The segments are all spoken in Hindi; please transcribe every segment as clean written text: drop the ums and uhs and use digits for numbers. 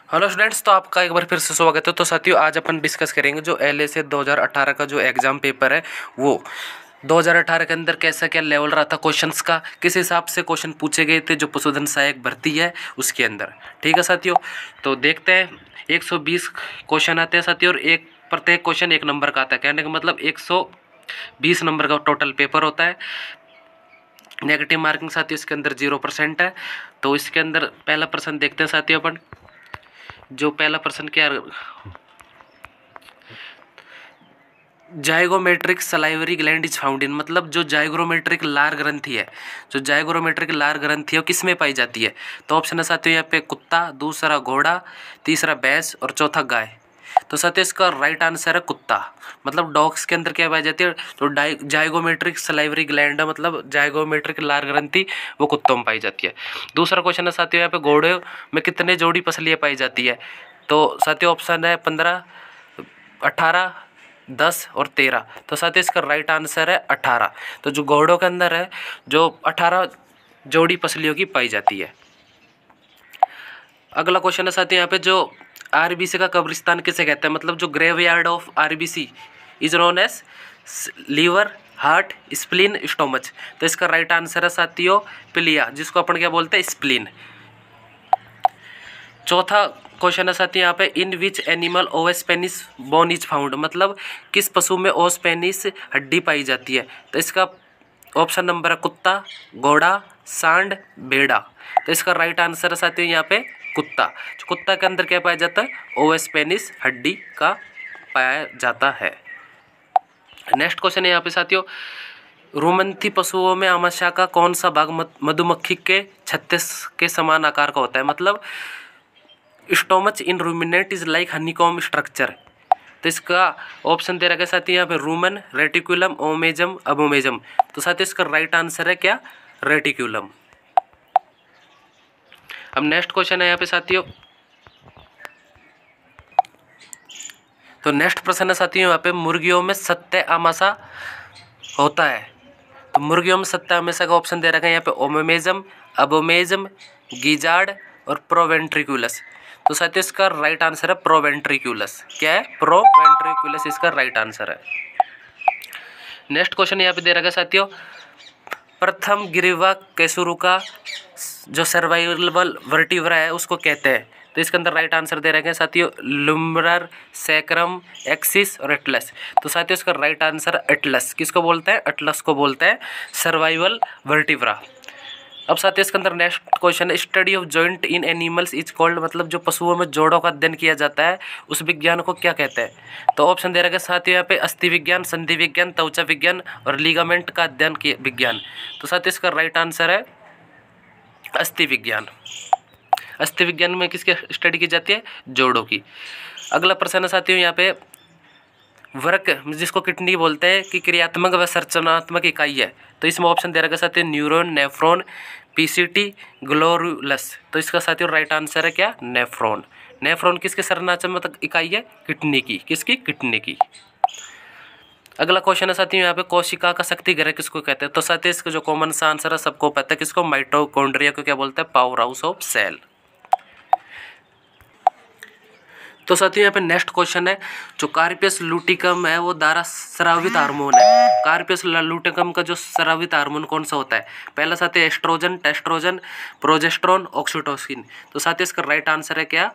हेलो स्टूडेंट्स, तो आपका एक बार फिर से स्वागत है। तो साथियों, आज अपन डिस्कस करेंगे जो LAC 2018 का जो एग्ज़ाम पेपर है वो 2018 के अंदर कैसा क्या लेवल रहा था क्वेश्चंस का, किस हिसाब से क्वेश्चन पूछे गए थे जो पशुधन सहायक भर्ती है उसके अंदर। ठीक है साथियों, तो देखते हैं। 120 क्वेश्चन आते हैं साथियों, और एक प्रत्येक क्वेश्चन 1 नंबर का आता है। कहने का मतलब 120 नंबर का टोटल पेपर होता है। नेगेटिव मार्किंग साथियों इसके अंदर 0% है। तो इसके अंदर पहला प्रश्न देखते हैं साथियों अपन। जो पहला प्रश्न क्या, zygomatic salivary gland is found in, मतलब जो जाइगोमेट्रिक लार ग्रंथि है, जो जाइगोमेट्रिक लार ग्रंथि है वो किस में पाई जाती है। तो ऑप्शन है साथियों यहाँ पे कुत्ता, दूसरा घोड़ा, तीसरा भैंस और चौथा गाय। तो साथियों इसका राइट आंसर है कुत्ता, मतलब डॉग्स के अंदर क्या पाई जाती है, तो जाइगोमेट्रिक सलाइवरी ग्लैंड है, मतलब जाइगोमेट्रिक लार ग्रंथि वो कुत्तों में पाई जाती है। दूसरा क्वेश्चन है साथियों यहाँ पे घोड़े में कितने जोड़ी पसलियाँ पाई जाती है। तो साथियों ऑप्शन है 15, 18, 10 और 13। तो साथियों इसका राइट आंसर है 18। तो जो घोड़ों के अंदर है जो 18 जोड़ी पसलियों की पाई जाती है। अगला क्वेश्चन है साथियों यहाँ पे, जो RBC का कब्रिस्तान किसे कहते हैं, मतलब जो graveyard of RBC is known as liver, heart, spleen, stomach. तो इसका राइट आंसर है साथियों पिलिया, जिसको अपन क्या बोलते हैं, स्प्लीन। चौथा क्वेश्चन है साथियों यहाँ पे, in which animal os penis bone is found, मतलब किस पशु में ओवेस्पेनिस हड्डी पाई जाती है। तो इसका ऑप्शन नंबर है कुत्ता, घोड़ा, सांड, भेड़ा। तो इसका राइट आंसर है साथियों यहाँ पे कुत्ता। कुत्ता के अंदर क्या पाया जाता है, ओवेस्पेनिस हड्डी का पाया जाता है। नेक्स्ट क्वेश्चन है यहाँ पे साथियों, रुमंथी पशुओं में आमाशय का कौन सा भाग मधुमक्खी के छत्ते के समान आकार का होता है, मतलब stomach in ruminant is like honeycomb structure. तो इसका ऑप्शन दे रखा है साथियों यहाँ पे रूमन, रेटिकुलम, ओमेजम, अबोमेजम। तो साथियों इसका राइट आंसर है क्या, रेटिकुलम। अब नेक्स्ट क्वेश्चन है यहाँ पे साथियों, तो नेक्स्ट प्रश्न है साथियों यहाँ पे, मुर्गियों में सत्य आमाशा होता है। तो मुर्गियों में सत्य आमाशा का ऑप्शन दे रखा है यहाँ पे ओमेमेजम, अबोमेजम, गीजार्ड और प्रोवेंट्रिकुलस। तो साथियों इसका राइट आंसर है प्रोवेंट्रिकुलस। क्या है, प्रोवेंट्रिकुलस इसका राइट आंसर है। नेक्स्ट क्वेश्चन यहाँ पे दे रखा है साथियों, प्रथम गिरिवा कैसुरुका जो सर्वाइवल वर्टिब्रा है उसको कहते हैं। तो इसके अंदर राइट आंसर दे रखे हैं साथियों लुम्बर, सैक्रम, एक्सिस और एटलस। तो साथियों इसका राइट आंसर एटलस। किसको बोलते हैं, एटलस को बोलते हैं सर्वाइवल वर्टिब्रा। अब साथियों इसके अंदर नेक्स्ट क्वेश्चन है, study of joint in animals is called, मतलब जो पशुओं में जोड़ों का अध्ययन किया जाता है उस विज्ञान को क्या कहते हैं। तो ऑप्शन दे रखे हैं साथियों यहाँ पे अस्थि विज्ञान, संधि विज्ञान, त्वचा विज्ञान और लिगामेंट का अध्ययन किया विज्ञान। तो साथियों इसका राइट आंसर है अस्थि विज्ञान। अस्थि विज्ञान में किसकी स्टडी की जाती है, जोड़ों की। अगला प्रश्न है साथियों यहाँ पे, वर्क जिसको किडनी बोलते हैं कि क्रियात्मक व संरचनात्मक इकाई है। तो इसमें ऑप्शन दे रखा है साथियों न्यूरॉन, नेफ्रॉन, PCT, ग्लोरुलस। तो इसका साथियों राइट आंसर है क्या, नेफ्रॉन। नेफ्रॉन किसके संरचनात्मक इकाई है, किडनी की, किसकी, किडनी की। अगला क्वेश्चन है साथियों यहाँ पे, कोशिका का शक्ति घरक किसको कहते हैं। तो साथियों इसका जो कॉमन सा आंसर है सबको पता है, किसको, माइटोकॉन्ड्रिया को क्या बोलते हैं, पावर हाउस ऑफ सेल। तो साथियों यहाँ पे नेक्स्ट क्वेश्चन है, जो कार्पियस लुटिकम है वो द्वारा स्रावित हार्मोन है। कार्पियस लुटिकम का जो स्रावित हार्मोन कौन सा होता है। पहला साथियों एस्ट्रोजन, टेस्ट्रोजन, प्रोजेस्ट्रॉन, ऑक्सीटोसिन। तो साथियों इसका राइट आंसर है क्या,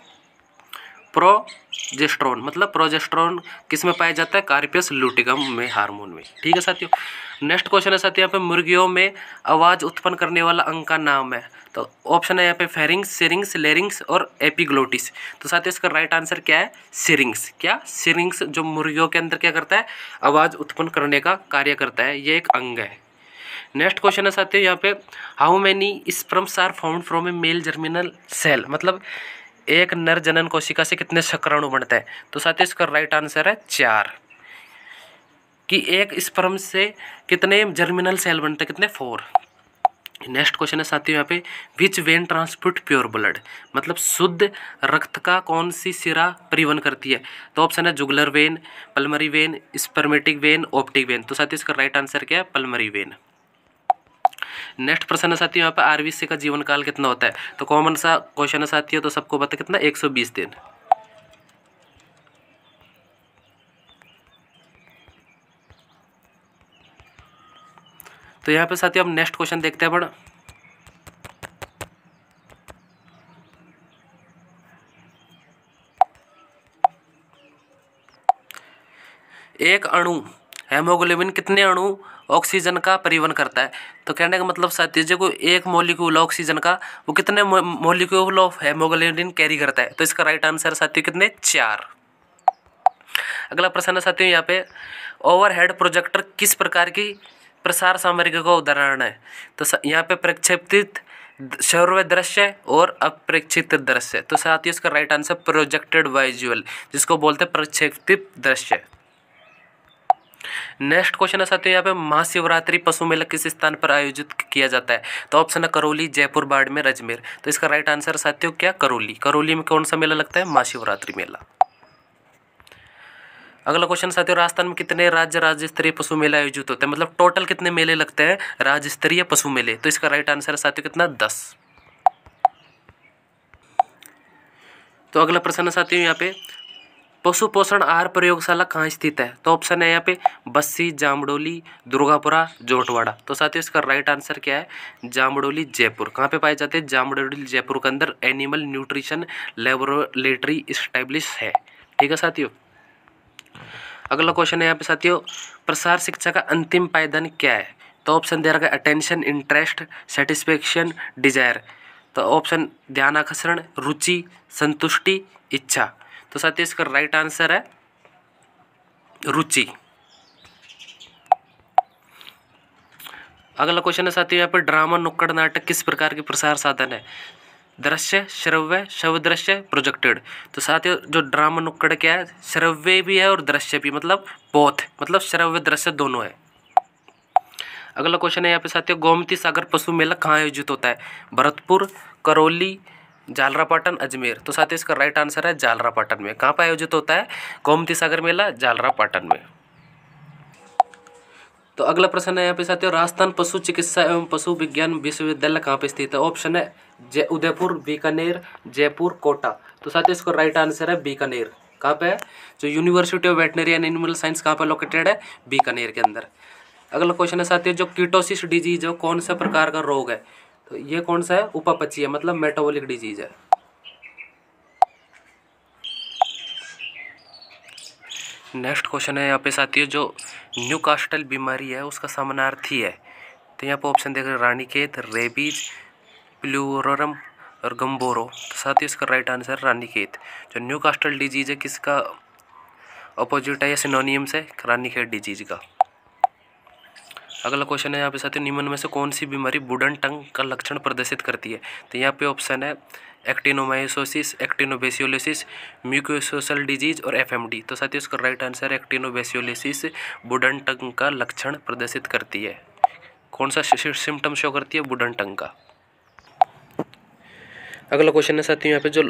प्रोजेस्ट्रॉन, मतलब प्रोजेस्ट्रॉन किस में पाया जाता है, कार्पियस लुटिकम में, हार्मोन में। ठीक है साथियों। नेक्स्ट क्वेश्चन है साथियों यहाँ पे, मुर्गियों में आवाज उत्पन्न करने वाला अंग का नाम है। तो ऑप्शन है यहाँ पे फेरिंग्स, सिरिंग्स, लेरिंग्स और एपिग्लोटिस। तो साथियों इसका राइट आंसर क्या है, सिरिंग्स। क्या, सिरिंग्स जो मुर्गियों के अंदर क्या करता है, आवाज उत्पन्न करने का कार्य करता है, ये एक अंग है। नेक्स्ट क्वेश्चन है साथियों यहाँ पे, how many sperms are found from a male germinal cell, मतलब एक नर जनन कोशिका से कितने शुक्राणु बनते हैं। तो साथियों इसका राइट आंसर है 4। कि एक स्पर्म से कितने जर्मिनल सेल बनते हैं, कितने, 4। नेक्स्ट क्वेश्चन है साथियों यहाँ पे, which when transport pure blood, मतलब शुद्ध रक्त का कौन सी सिरा परिवहन करती है। तो ऑप्शन है jugular vein, pulmonary when, spermatic when, optic when. तो साथियों इसका राइट आंसर क्या है, पल्मरी वेन। नेक्स्ट प्रश्न है साथियों यहाँ पे आरबीसी का जीवन काल कितना होता है। तो कॉमन सा क्वेश्चन है साथियों, तो सबको पता कितना 120 दिन। तो यहाँ पे साथियों हम नेक्स्ट क्वेश्चन देखते हैं बड़ा। एक अणु हेमोग्लोबिन कितने अणु ऑक्सीजन का परिवहन करता है। तो कहने का मतलब साथियों जो एक मॉलिक्यूल ऑक्सीजन का वो कितने मॉलिक्यूल ऑफ हेमोग्लोबिन कैरी करता है। तो इसका राइट आंसर साथियों कितने 4। अगला प्रश्न है साथियों यहाँ पे ओवरहेड प्रोजेक्टर किस प्रकार की प्रसार सामग्री का उदाहरण है। तो यहाँ पे प्रक्षेपित श्रव्य दृश्य और अप्रेक्षित दृश्य। तो साथियों इसका राइट आंसर प्रोजेक्टेड विजुअल, जिसको बोलते हैं प्रक्षेपित दृश्य। नेक्स्ट क्वेश्चन है साथियों यहाँ पे महाशिवरात्रि पशु मेला किस स्थान पर आयोजित किया जाता है। तो ऑप्शन है करौली, जयपुर, बाड़मेर, अजमेर। तो इसका राइट आंसर साथियों क्या करौली। करौली में कौन सा मेला लगता है, महाशिवरात्रि मेला। अगला क्वेश्चन साथियों राजस्थान में कितने राज्य स्तरीय पशु मेले आयोजित होते हैं, मतलब टोटल कितने मेले लगते हैं राज्य स्तरीय पशु मेले। तो इसका राइट आंसर साथियों कितना 10। तो अगला प्रश्न है साथियों यहाँ पे पशु पोषण आहार प्रयोगशाला कहाँ स्थित है। तो ऑप्शन है यहाँ पे बस्सी, जामडोली, दुर्गापुरा, जोटवाड़ा। तो साथियों इसका राइट आंसर क्या है, जामडोली, जयपुर। कहाँ पे पाए जाते हैं, जामडोली, जयपुर के अंदर एनिमल न्यूट्रिशन लेबोरेटरी इस्टेब्लिश है। ठीक है साथियों। अगला क्वेश्चन है यहाँ पे साथियों प्रसार शिक्षा का अंतिम पायदान क्या है। तो ऑप्शन दे रखा है अटेंशन, इंटरेस्ट, सेटिस्फेक्शन, डिजायर। तो ऑप्शन ध्यान आकर्षण, रुचि, संतुष्टि, इच्छा। तो साथियों इसका राइट आंसर है रुचि। अगला क्वेश्चन है साथियों यहाँ पे ड्रामा नुक्कड़ नाटक किस प्रकार के प्रसार साधन है। दृश्य, श्रव्य, श्रव्य दृश्य, प्रोजेक्टेड। तो साथियों जो ड्रामा नुक्कड़ क्या है, श्रव्य भी है और दृश्य भी, मतलब बोथ, मतलब श्रव्य दृश्य दोनों है। अगला क्वेश्चन है यहाँ पे साथियों गोमती सागर पशु मेला कहाँ आयोजित होता है। भरतपुर, करौली, झालरापाटन, अजमेर। तो साथियों इसका राइट आंसर है झालरापाटन में। कहाँ पर आयोजित होता है गोमती सागर मेला, झालरापाटन में। तो अगला प्रश्न है यहाँ पे साथियों राजस्थान पशु चिकित्सा एवं पशु विज्ञान विश्वविद्यालय कहाँ पे स्थित है। ऑप्शन है उदयपुर, बीकानेर, जयपुर, कोटा। तो साथियों इसका राइट आंसर है बीकानेर। कहाँ पे है, जो university of veterinary and animal science कहाँ पे लोकेटेड है, बीकानेर के अंदर। अगला क्वेश्चन है साथियों जो कीटोसिस डिजीज है कौन सा प्रकार का रोग है। तो ये कौन सा है, उपापचयी है, मतलब मेटाबॉलिक डिजीज है। नेक्स्ट क्वेश्चन है यहाँ पे साथियों जो न्यूकास्टल बीमारी है उसका समानार्थी है। तो यहाँ पे ऑप्शन देखें रानीखेत, रेबीज, प्लूरोरम और गम्बोरो। तो साथियों इसका राइट आंसर रानीखेत। जो न्यूकास्टल डिजीज है किसका अपोजिट है या सिनोनियम्स है, रानीखेत डिजीज का। अगला क्वेश्चन है यहाँ पे साथियों निम्न में से कौन सी बीमारी वुडन टंग का लक्षण प्रदर्शित करती है। तो यहाँ पे ऑप्शन है एक्टिनोमाइकोसिस, एक्टिनोबेसियोलिसिस, म्यूकोसोशल डिजीज और एफएमडी। तो साथियों इसका राइट आंसर है एक्टिनोबेसियोलिसिस वुडन टंग का लक्षण प्रदर्शित करती है। कौन सा सिम्टम शो करती है, वुडन टंग का। अगला क्वेश्चन है साथियों यहाँ पे जो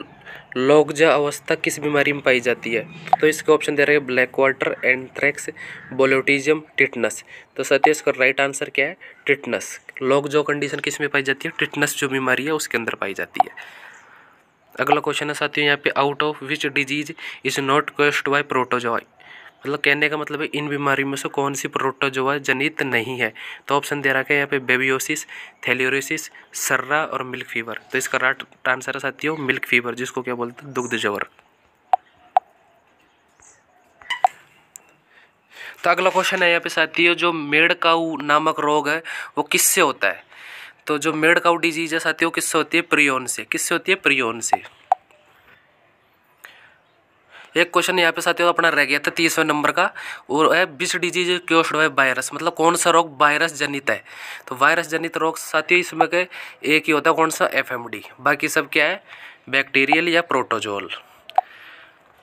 लोकजा अवस्था किस बीमारी में पाई जाती है। तो इसके ऑप्शन दे रहे हैं ब्लैक वाटर, एंथ्रेक्स, बोलोटिज्म, टिटनस। तो साथियों इसका राइट आंसर क्या है, टिटनस। लोकजा कंडीशन किस में पाई जाती है, टिटनस जो बीमारी है उसके अंदर पाई जाती है। अगला क्वेश्चन है साथियों यहाँ पे out of which disease is not caused by protozoa. मतलब कहने का मतलब है इन बीमारी में से कौन सी प्रोटोजोआ जनित नहीं है। तो ऑप्शन दे रखा है यहाँ पे बेबियोसिस, थैलियोसिस, सर्रा और मिल्क फीवर। तो इसका राइट आंसर है साथियों मिल्क फीवर, जिसको क्या बोलते हैं दुग्ध ज्वर। तो अगला क्वेश्चन है यहाँ पे साथियों जो मेडकाउ नामक रोग है वो किससे होता है। तो जो मेडकाउ डिजीज है साथियों किससे होती है, प्रियोन से। किससे होती है, प्रियोन से। एक क्वेश्चन यहाँ पे साथियों अपना रह गया था 30वें नंबर का, और है विच डिजीज क्योस्ड बाय वायरस, मतलब कौन सा रोग वायरस जनित है। तो वायरस जनित रोग साथियों इसमें के एक ही होता है, कौन सा, एफएमडी। बाकी सब क्या है, बैक्टीरियल या प्रोटोजोल।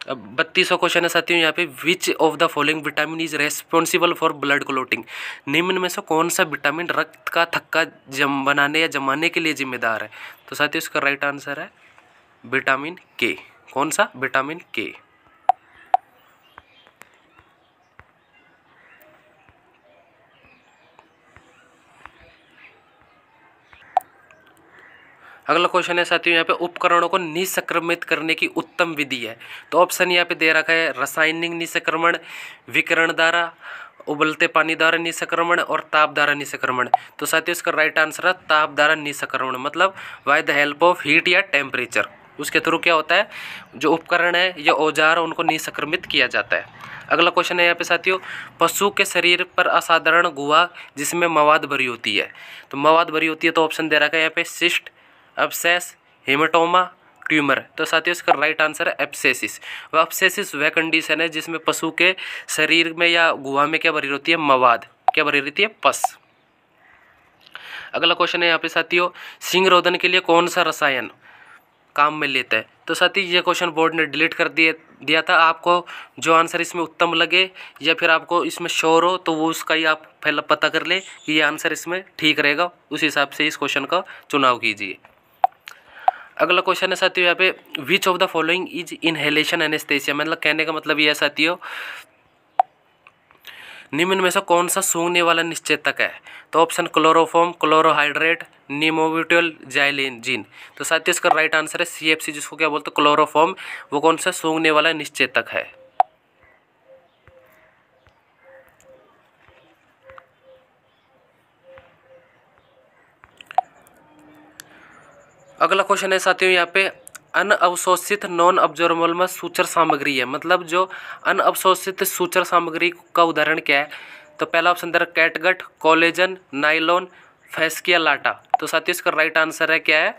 अब 32वां क्वेश्चन है साथियों यहाँ पे which of the following vitamin is responsible for blood clotting. निम्न में से कौन सा विटामिन रक्त का थक्का बनाने या जमाने के लिए जिम्मेदार है। तो साथियों इसका राइट आंसर है विटामिन के। कौन सा, विटामिन के। अगला क्वेश्चन है साथियों यहाँ पे उपकरणों को निसंक्रमित करने की उत्तम विधि है। तो ऑप्शन यहाँ पे दे रखा है रासायनिक निसंक्रमण, विकिरण द्वारा, उबलते पानी द्वारा निसंक्रमण और ताप द्वारा निसंक्रमण। तो साथियों इसका राइट आंसर है ताप द्वारा निसंक्रमण, मतलब by the help of heat या टेम्परेचर। उसके थ्रू क्या होता है, जो उपकरण है या औजार उनको निसंक्रमित किया जाता है। अगला क्वेश्चन है यहाँ पे साथियों, पशु के शरीर पर असाधारण गुहा जिसमें मवाद भरी होती है। तो मवाद भरी होती है तो ऑप्शन दे रखा है यहाँ पे सिस्ट, एब्सेस, हेमाटोमा, ट्यूमर। तो साथियों इसका राइट आंसर है एब्सेसिस। वह एब्सेसिस वह कंडीशन है जिसमें पशु के शरीर में या गुहा में क्या भरी होती है, मवाद। क्या भरी रहती है, पस। अगला क्वेश्चन है यहाँ पे साथियों, सिंग रोधन के लिए कौन सा रसायन काम में लेता है। तो साथियों ये क्वेश्चन बोर्ड ने डिलीट कर दिया था। आपको जो आंसर इसमें उत्तम लगे या फिर आपको इसमें श्योर हो तो वो उसका ही आप पहले पता कर ले कि ये आंसर इसमें ठीक रहेगा, उस हिसाब से इस क्वेश्चन का चुनाव कीजिए। अगला क्वेश्चन है साथियों यहाँ पे, which of the following is inhalation anaesthesia. मतलब कहने का मतलब ये है साथियों, निम्न में से कौन सा सूंघने वाला निश्चेतक है। तो ऑप्शन क्लोरोफॉर्म, क्लोरोहाइड्रेट, निमोविट्योल, जाइलेंजिन। तो साथियों इसका राइट आंसर है CFC, जिसको क्या बोलते हैं, क्लोरोफॉर्म। वो कौन सा सूंघने वाला निश्चेतक है। अगला क्वेश्चन है साथियों यहाँ पे, अनअवशोषित नॉन अब्जॉर्बेबल सूचर सामग्री है। मतलब जो अनअवशोषित सूचर सामग्री का उदाहरण क्या है। तो पहला ऑप्शन दे रहा है कैटगट, कोलेजन, नाइलॉन, फैस्किया लाटा। तो साथियों इसका राइट आंसर है क्या है,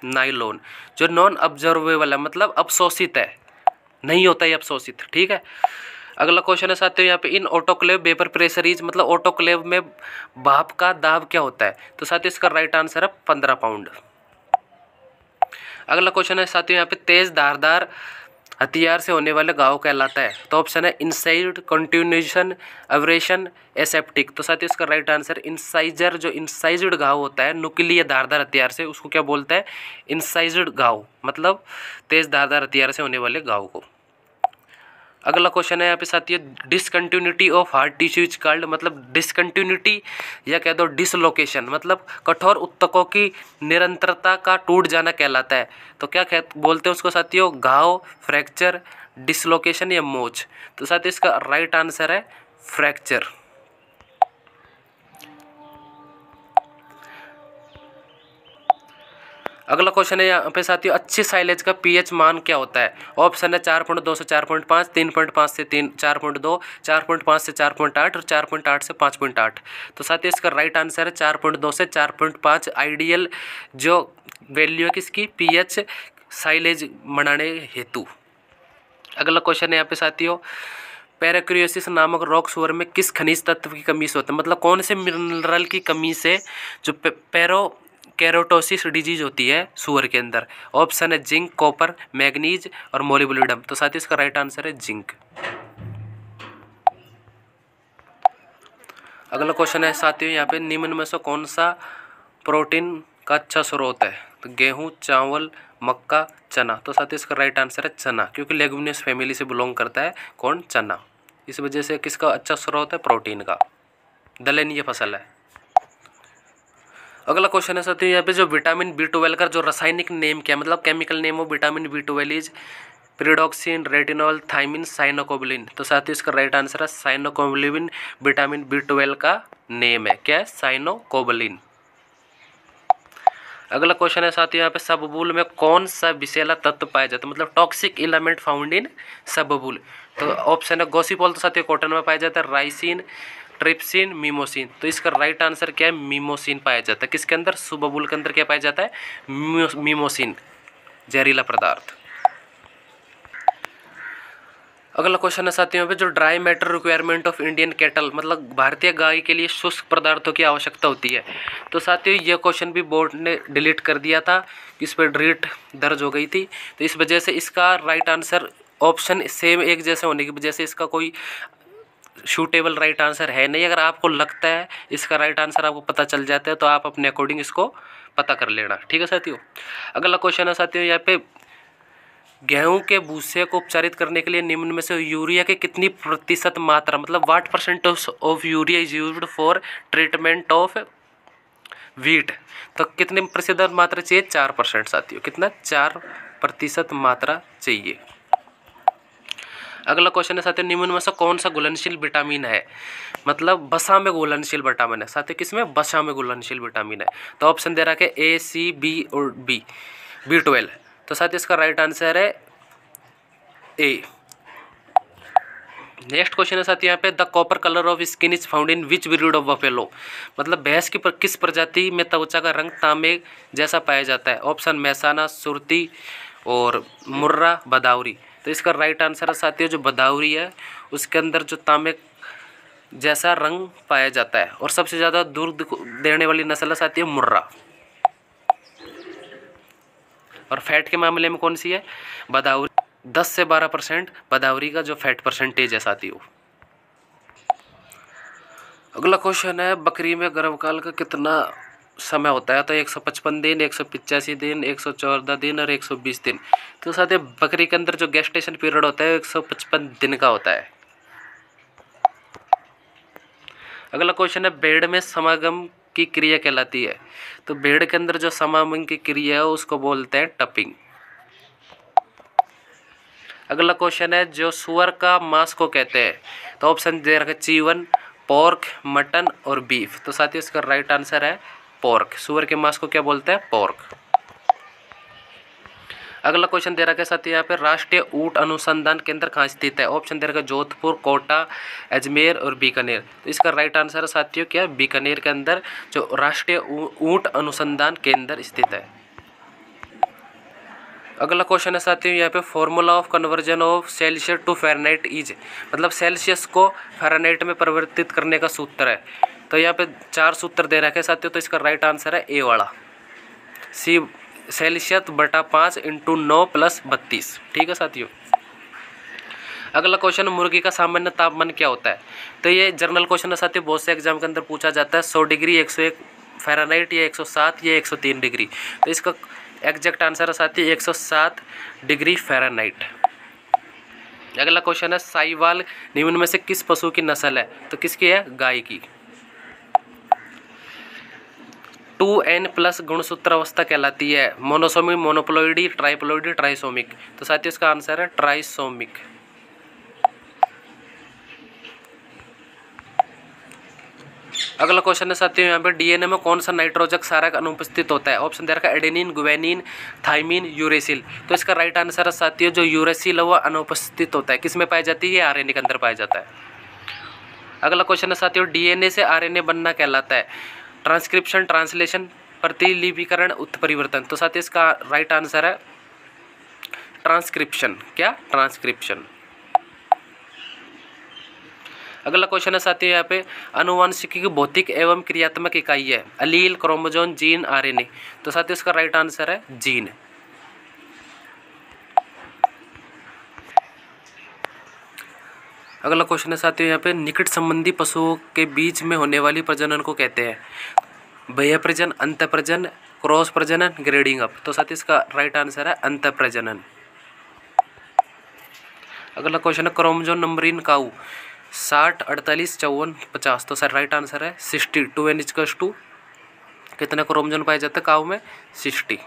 नाइलॉन। जो नॉन अब्जॉर्बेबल है मतलब अवशोषित है, नहीं होता है अवशोषित, ठीक है। अगला क्वेश्चन है साथियों यहाँ पे, इन ऑटोक्लेव वेपर प्रेशर मतलब ऑटोक्लेव में भाप का दाब क्या होता है। तो साथियों इसका राइट आंसर है 15 पाउंड। अगला क्वेश्चन है साथियों यहाँ पे, तेज धारदार हथियार से होने वाले घाव कहलाता है। तो ऑप्शन है इंसाइड, कंटिन्यूशन, एब्रेशन, एसेप्टिक। तो साथियों इसका राइट आंसर इंसाइजर। जो इंसाइज्ड घाव होता है नुकीली या धारदार हथियार से, उसको क्या बोलता है, इंसाइज्ड घाव, मतलब तेज धारदार हथियार से होने वाले घाव को। अगला क्वेश्चन है यहाँ पे साथियों, discontinuity of hard tissue is called. मतलब डिसकंटिन्यूटी या कह दो डिसलोकेशन, मतलब कठोर ऊतकों की निरंतरता का टूट जाना कहलाता है। तो क्या बोलते हैं उसको साथियों, घाव, फ्रैक्चर, डिसलोकेशन या मोच। तो साथियों इसका राइट आंसर है फ्रैक्चर। अगला क्वेश्चन है यहाँ पे साथियों, अच्छी साइलेज का पीएच मान क्या होता है। ऑप्शन है 4.2 से 4.5, 3.5 से 4.2, 4.5 से 4.8 और 4.8 से 5.8। तो साथियों इसका राइट आंसर है 4.2 से 4.5 आइडियल जो वैल्यू है किसकी, पीएच साइलेज बनाने हेतु। अगला क्वेश्चन है यहाँ पे साथियों, पैराक्रियोसिस नामक रॉक सुअर में किस खनिज तत्व की कमी से होता है। मतलब कौन से मिनरल की कमी से जो कैरोटोसिस डिजीज होती है सुअर के अंदर। ऑप्शन है जिंक, कॉपर, मैग्नीज और मोलिब्डेनम। तो साथियों इसका राइट आंसर है जिंक। अगला क्वेश्चन है साथियों यहाँ पे, निम्न में से कौन सा प्रोटीन का अच्छा स्रोत है। तो गेहूं, चावल, मक्का, चना। तो साथियों इसका राइट आंसर है चना, क्योंकि लेगुमिनस फैमिली से बिलोंग करता है कौन, चना। इस वजह से किसका अच्छा स्रोत है, प्रोटीन का, दलहनीय फसल है। अगला क्वेश्चन है साथियों यहाँ पे, जो विटामिन B12 का जो रासायनिक नेम क्या है, मतलब chemical name of vitamin B12 is pyridoxine, retinol, thiamine, cyanocobalamin. तो साथियों इसका राइट आंसर है साइनोकोबिलिन। विटामिन B12 का नेम है क्या है, साइनोकोबिलिन। अगला क्वेश्चन है साथियों यहाँ पे, सबबूल में कौन सा विषैला तत्व पाया जाता है, मतलब टॉक्सिक एलिमेंट फाउंड इन सबबूल। तो ऑप्शन है गॉसिपॉल। तो साथियों कॉटन में पाया जाता है राइसिन, ट्रिप्सिन, मीमोसिन। तो इसका राइट आंसर क्या है, मीमोसिन पाया जाता है। किसके अंदर, सबबूल के अंदर क्या पाया जाता है, मीमोसिन, जहरीला पदार्थ। अगला क्वेश्चन है साथियों पे, जो dry matter requirement of Indian cattle, मतलब भारतीय गाय के लिए शुष्क पदार्थों की आवश्यकता होती है। तो साथियों ये क्वेश्चन भी बोर्ड ने डिलीट कर दिया था, इस पर डिलीट दर्ज हो गई थी। तो इस वजह से इसका राइट आंसर ऑप्शन सेम एक जैसे होने की वजह से इसका कोई सूटेबल राइट आंसर है नहीं। अगर आपको लगता है इसका राइट आंसर आपको पता चल जाता है तो आप अपने अकॉर्डिंग इसको पता कर लेना, ठीक है साथियों। अगला क्वेश्चन है साथियों यहाँ पे, गेहूं के भूसे को उपचारित करने के लिए निम्न में से यूरिया के कितनी प्रतिशत मात्रा, मतलब what % of urea is used for treatment of wheat. तो कितने प्रतिशत मात्रा चाहिए? 4% साथियों। कितना? 4% मात्रा चाहिए। अगला क्वेश्चन है साथियों, निम्न में से कौन सा घुलनशील विटामिन है? मतलब वसा में घुलनशील विटामिन है साथियों। किसमें? वसा में घुलनशील विटामिन है। तो ऑप्शन दे रखा है ए, सी, बी और B12। तो साथियों इसका राइट आंसर है ए। नेक्स्ट क्वेश्चन है साथियों यहाँ पे, the copper colour of skin is found in which breed of buffalo? मतलब भैंस की किस प्रजाति में त्वचा का रंग तांबे जैसा पाया जाता है? ऑप्शन मेहसाना, सुरती और मुर्रा, बदाऊरी। तो इसका राइट आंसर है साथियों जो बदाऊरी है, उसके अंदर जो तांबे जैसा रंग पाया जाता है। और सबसे ज़्यादा दूध देने वाली नस्ल है साथियों मुर्रा। और फैट के मामले में कौन सी है? बदाऊरी। 10 से 12% बदाऊरी का जो फैट परसेंटेज है साथियों। अगला क्वेश्चन है, बकरी में गर्भकाल का कितना समय होता है? तो 155 दिन, 185 दिन, 114 दिन और 120 दिन। तो साथियों बकरी के अंदर जो गेस्टेशन पीरियड होता है 155 दिन का होता है। अगला क्वेश्चन है, भेड़ में समागम की क्रिया कहलाती है? तो भेड़ के अंदर जो समागम की क्रिया है उसको बोलते हैं टपिंग। अगला क्वेश्चन है, जो सुअर का मांस को कहते हैं? तो ऑप्शन दे रखा है चिकन, पोर्क, मटन और बीफ। तो साथियों इसका राइट आंसर है पोर्क। सुअर के मांस को क्या बोलते हैं? पोर्क। अगला क्वेश्चन दे रखा है साथियों यहाँ पे, राष्ट्रीय ऊंट अनुसंधान केंद्र कहाँ स्थित है? ऑप्शन दे रखा है जोधपुर, कोटा, अजमेर और बीकानेर। तो इसका राइट आंसर है साथियों क्या? बीकानेर के अंदर जो राष्ट्रीय ऊंट अनुसंधान केंद्र स्थित है। अगला क्वेश्चन है साथियों यहाँ पे, formula of conversion of Celsius to Fahrenheit is? मतलब सेल्सियस को फ़ारेनहाइट में परिवर्तित करने का सूत्र है। तो यहाँ पे 4 सूत्र दे रखे हैं साथियों। तो इसका राइट आंसर है ए वाला, सी, सेल्सियस बटा 5 × 9 + 32। ठीक है साथियों। अगला क्वेश्चन, मुर्गी का सामान्य तापमान क्या होता है? तो ये जनरल क्वेश्चन है साथियों, बहुत से एग्जाम के अंदर पूछा जाता है। 100 डिग्री, 101 फ़ारेनहाइट या 107 या 103 डिग्री। तो इसका एग्जैक्ट आंसर है साथियों 107 डिग्री फ़ारेनहाइट। अगला क्वेश्चन है, साहिवाल निम्न में से किस पशु की नस्ल है? तो किसकी है? गाय की। 2n+ गुणसूत्र अवस्था कहलाती है? Monosomic, monoploidy, triploidy, trisomic. तो साथियों इसका आंसर है ट्राइसोमिक। अगला क्वेश्चन है साथियों यहाँ पे, डीएनए में कौन सा नाइट्रोजक क्षारक अनुपस्थित होता है? ऑप्शन दे रखा है एडेनिन, गुवानिन, थाइमिन, यूरेसिल। तो इसका राइट आंसर है साथियों जो यूरेसिल है वह अनुपस्थित होता है। किसमें पाई जाती है? आरएनए के अंदर पाया जाता है। अगला क्वेश्चन है साथियों, डीएनए से आरएनए बनना कहलाता है? ट्रांसक्रिप्शन, ट्रांसलेशन, प्रतिलिपिकरण, उत्परिवर्तन। तो साथियों इसका राइट आंसर है ट्रांसक्रिप्शन। क्या? ट्रांसक्रिप्शन। अगला क्वेश्चन है साथियों यहाँ पे, आनुवांशिकी की भौतिक एवं क्रियात्मक इकाई है? अलील, क्रोमोजोम, जीन, आरएनए। तो साथियों इसका राइट आंसर है जीन। अगला क्वेश्चन है साथियों यहाँ पे, निकट संबंधी पशुओं के बीच में होने वाली प्रजनन को कहते हैं? बाह्य प्रजनन, अंतः प्रजनन, क्रॉस प्रजनन, ग्रेडिंग अप। तो साथियों इसका राइट आंसर है अंतः प्रजनन। अगला क्वेश्चन है, क्रोमोजोम नंबर इन काऊ 60, 48, 54, 50। तो सर राइट आंसर है 60। 2n=2 कितना क्रोमोजोम पाया जाता है काऊ में? 60।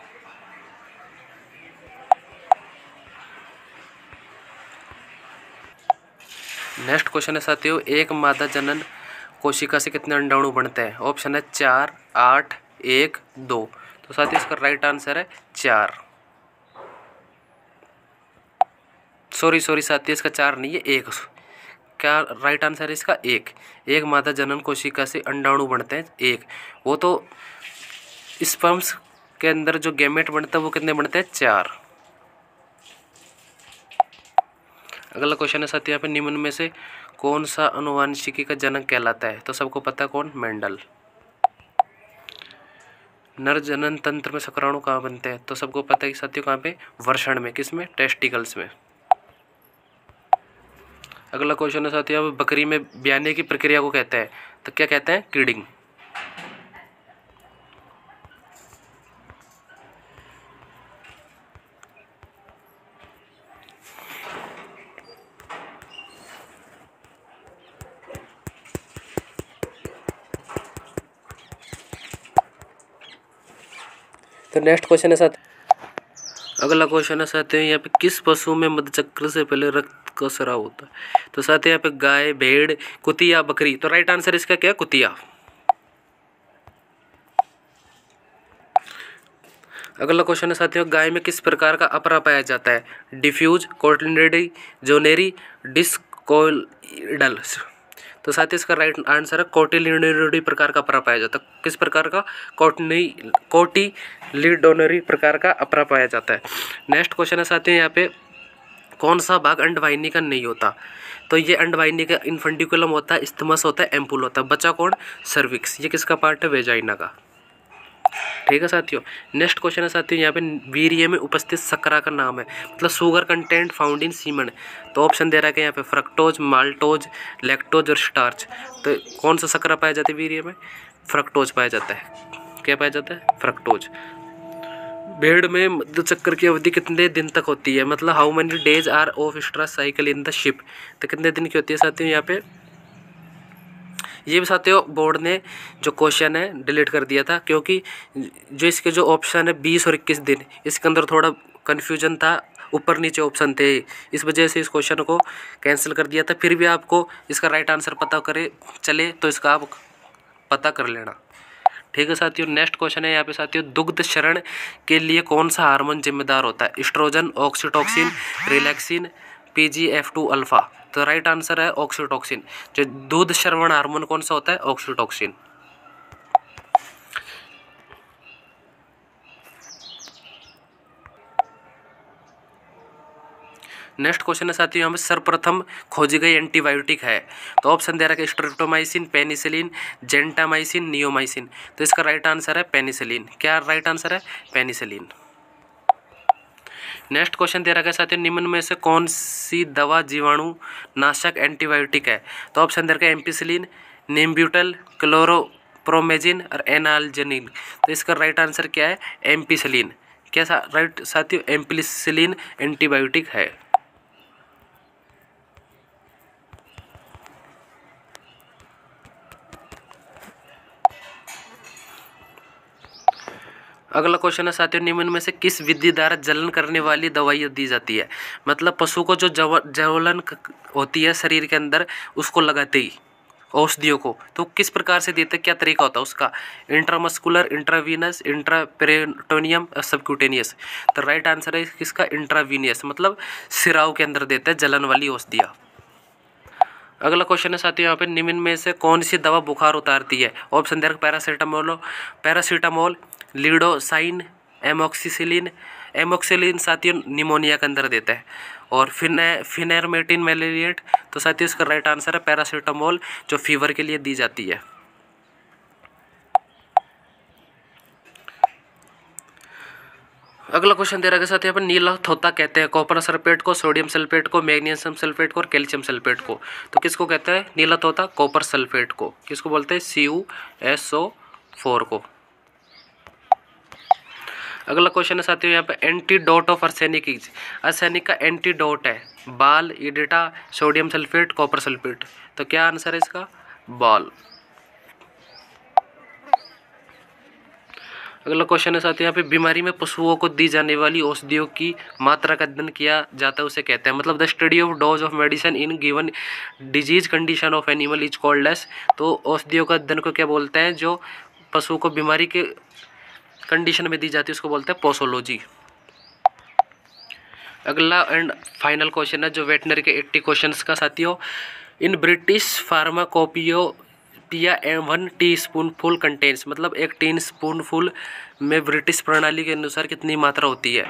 नेक्स्ट क्वेश्चन है साथियों, एक मादा जनन कोशिका से कितने अंडाणु बनते हैं? ऑप्शन है 4, 8, 1, 2। तो साथियों इसका राइट आंसर है 4। सॉरी साथियों इसका 4 नहीं है 1। क्या राइट आंसर है इसका? 1। एक मादा जनन कोशिका से अंडाणु बनते हैं 1। वो तो स्पर्म्स के अंदर जो गैमेट बनता है वो कितने बनते हैं? 4। अगला क्वेश्चन है साथियों यहाँ पे, निम्न में से कौन सा आनुवांशिकी का जनक कहलाता है? तो सबको पता है कौन? मेंडल। नर जनन तंत्र में शुक्राणु कहाँ बनते हैं? तो सबको पता है साथियों कहाँ पे? वृषण में। किसमें? टेस्टिकल्स में। अगला क्वेश्चन है साथियों, अब बकरी में ब्याने की प्रक्रिया को कहते हैं? तो क्या कहते हैं? कीडिंग। तो नेक्स्ट क्वेश्चन है साथ, अगला क्वेश्चन है साथियों यहाँ पे किस पशु में मध्यचक्र से पहले रक्त का स्राव होता है। तो साथियों यहाँ पे गाय, भेड़, कुतिया, बकरी। तो राइट आंसर इसका क्या है? कुतिया। अगला क्वेश्चन है साथियों गाय में किस प्रकार का अपरा पाया जाता है? Diffuse, cotyledonary, zonary, discoidal. तो साथियों इसका राइट आंसर है कोटिलिडोनरी प्रकार का अपरा पाया जाता है। किस प्रकार का? कोटिलिडोनरी प्रकार का अपरा पाया जाता है। नेक्स्ट क्वेश्चन है साथियों यहाँ पे कौन सा भाग अंडवाहिनी का नहीं होता? तो ये अंडवाहिनी का इन्फंडिकुलम होता है, इस्थमस होता है, एम्पुल होता है। बचा कौन? सर्विक्स। ये किसका पार्ट है? वेजाइना का। ठीक है साथियों। नेक्स्ट क्वेश्चन है साथियों यहाँ पे वीर्य में उपस्थित शर्करा का नाम है, मतलब sugar content found in semen. तो ऑप्शन दे रहा है यहाँ पे फ्रक्टोज, माल्टोज, लैक्टोज और स्टार्च। तो कौन सा शर्करा पाया जाता है वीर्य में? फ्रक्टोज पाया जाता है। क्या पाया जाता है? फ्रक्टोज। भेड़ में मध्यचक्र की अवधि कितने दिन तक होती है? मतलब how many days are of oestrous cycle in the sheep. तो कितने दिन की होती है साथियों यहाँ पे? ये भी साथियों बोर्ड ने जो क्वेश्चन है डिलीट कर दिया था, क्योंकि जो इसके जो ऑप्शन है 20 और 21 दिन, इसके अंदर थोड़ा कन्फ्यूजन था, ऊपर नीचे ऑप्शन थे, इस वजह से इस क्वेश्चन को कैंसिल कर दिया था। फिर भी आपको इसका राइट आंसर पता करे चले तो इसका आप पता कर लेना। ठीक है साथियों। नेक्स्ट क्वेश्चन है यहाँ पे साथियों दुग्ध शरण के लिए कौन सा हार्मोन जिम्मेदार होता है? Oestrogen, oxytocin, relaxin, PGF2 alpha. तो राइट आंसर है ऑक्सीटोसिन। जो दूध श्रवण हार्मोन कौन सा होता है? ऑक्सीटोसिन। नेक्स्ट क्वेश्चन है साथियों यहाँ पे सर्वप्रथम खोजी गई एंटीबायोटिक है। तो ऑप्शन दे रहा है स्ट्रेप्टोमाइसिन, पेनिसिलिन, जेंटामाइसिन, नियोमाइसिन। तो इसका राइट आंसर है पेनिसिलिन। क्या राइट आंसर है? पेनिसिलिन। नेक्स्ट क्वेश्चन दे रखा है साथियों निम्न में से कौन सी दवा जीवाणु नाशक एंटीबायोटिक है? तो ऑप्शन दे रखा है एम्पिसिलिन, निम्ब्यूटल, क्लोरोप्रोमेजिन और एनाल्जेनिन। तो इसका राइट आंसर क्या है? एम्पिसिलिन। क्या राइट साथियों? एम्पिसिलिन एंटीबायोटिक है। अगला क्वेश्चन है साथियों निम्न में से किस विधि द्वारा जलन करने वाली दवाइयाँ दी जाती है? मतलब पशु को जो ज्वलन होती है शरीर के अंदर उसको लगाते ही औषधियों को, तो किस प्रकार से देते हैं? क्या तरीका होता है उसका? Intramuscular, intravenous, intraperitoneum, subcutaneous. तो राइट आंसर है किसका? इंट्रावीनियस, मतलब सिराव के अंदर देते हैं जलन वाली औषधियाँ। अगला क्वेश्चन है साथियों यहाँ पे निम्न में से कौन सी दवा बुखार उतारती है? ऑप्शन दे रखा पैरासीटामोल, लीडोसाइन, एमोक्सिलिन साथियों निमोनिया के अंदर देता है, और फिनेरमेटिन मैलेरिएट। तो साथियों इसका राइट आंसर है पैरासीटामोल, जो फीवर के लिए दी जाती है। अगला क्वेश्चन दे रखा है साथियों यहाँ पर नीला थोता कहते हैं कॉपर सल्फेट को, सोडियम सल्फेट को, मैग्नीशियम सल्फेट को और कैल्शियम सल्फेट को। तो किसको कहते हैं नीला तोता? कॉपर सल्फेट को। किसको बोलते हैं? CuSO4 को। अगला क्वेश्चन है साथियों यहाँ पे antidote of arsenic is. Arsenic का एंटीडोट है बाल, इडेटा, सोडियम सल्फेट, कॉपर सल्फेट। तो क्या आंसर है इसका? बाल। अगला क्वेश्चन है साथियों यहाँ पे बीमारी में पशुओं को दी जाने वाली औषधियों की मात्रा का अध्ययन किया जाता है, उसे कहते हैं, मतलब the study of dose of medicine in given disease condition of animal is called as. तो औषधियों का अध्ययन को क्या बोलते हैं? जो पशु को बीमारी के कंडीशन में दी जाती है उसको बोलते हैं पोसोलॉजी। अगला एंड फाइनल क्वेश्चन है जो वेटनरी के 80 क्वेश्चंस का साथियों इन ब्रिटिश फार्माकोपिया 1 टीस्पूनफुल कंटेन्स, मतलब 1 टीस्पूनफुल में ब्रिटिश प्रणाली के अनुसार कितनी मात्रा होती है?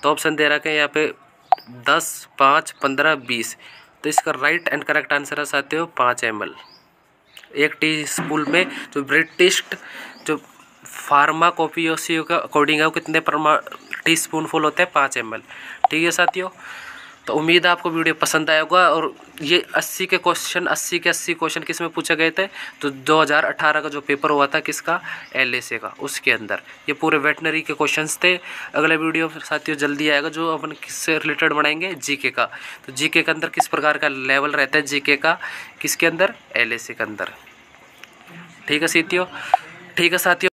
तो ऑप्शन दे रखा है यहाँ पे 10, 5, 15, 20। तो इसका राइट एंड करेक्ट आंसर है साथियों 5 ml। 1 टीस्पून में जो ब्रिटिश जो फार्माकोपियोसियो का अकॉर्डिंग है वो कितने टीस्पूनफुल होते हैं? 5 ml। ठीक है साथियों, तो उम्मीद है आपको वीडियो पसंद आया होगा। और ये 80 के 80 क्वेश्चन किस में पूछे गए थे? तो 2018 का जो पेपर हुआ था किसका? LSA का, उसके अंदर ये पूरे वेटनरी के क्वेश्चंस थे। अगला वीडियो साथियों जल्दी आएगा जो अपन किससे रिलेटेड बनाएंगे? GK का। तो GK के अंदर किस प्रकार का लेवल रहता है GK का? किसके अंदर? LSA के अंदर। ठीक है साथियों।